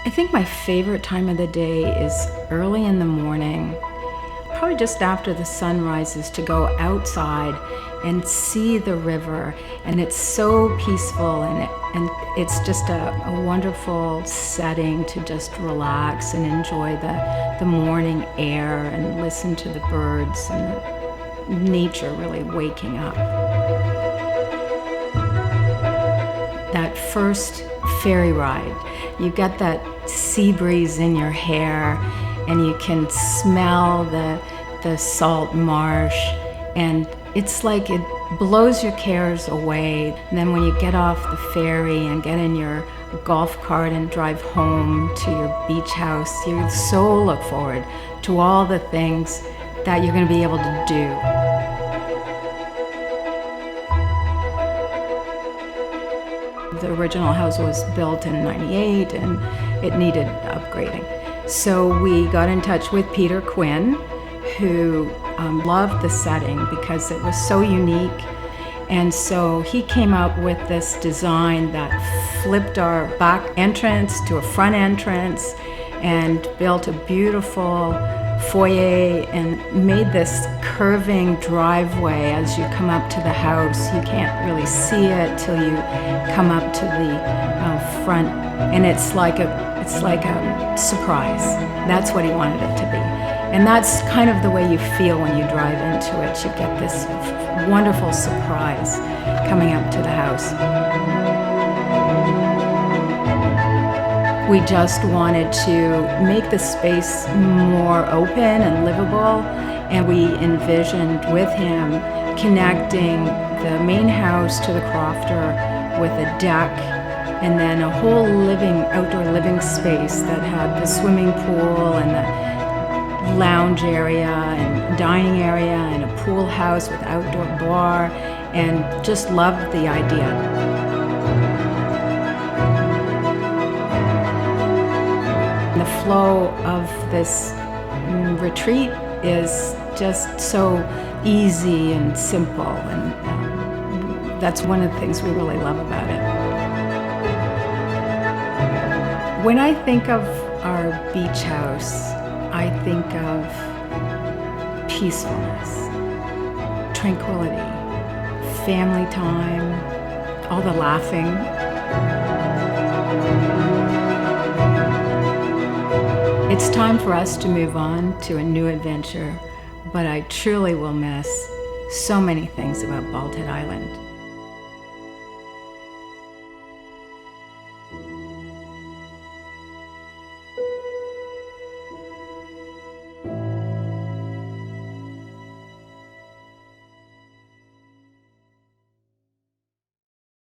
I think my favorite time of the day is early in the morning, probably just after the sun rises, to go outside and see the river. And it's so peaceful, and it's just a wonderful setting to just relax and enjoy the morning air and listen to the birds and nature really waking up. That first ferry ride, you get that sea breeze in your hair and you can smell the salt marsh, and it's like it blows your cares away. And then when you get off the ferry and get in your golf cart and drive home to your beach house, you so look forward to all the things that you're going to be able to do. The original house was built in '98 and it needed upgrading. So we got in touch with Peter Quinn, who loved the setting because it was so unique. And so he came up with this design that flipped our back entrance to a front entrance and built a beautiful foyer and made this curving driveway as you come up to the house. You can't really see it till you come up to the front, and it's like a surprise. That's what he wanted it to be, and that's kind of the way you feel when you drive into it. You get this wonderful surprise coming up to the house. We just wanted to make the space more open and livable, and we envisioned with him connecting the main house to the crofter with a deck, and then a whole outdoor living space that had the swimming pool and the lounge area and dining area and a pool house with outdoor bar, and just loved the idea. The flow of this retreat is just so easy and simple, and that's one of the things we really love about it. When I think of our beach house, I think of peacefulness, tranquility, family time, all the laughing. It's time for us to move on to a new adventure, but I truly will miss so many things about Bald Head Island.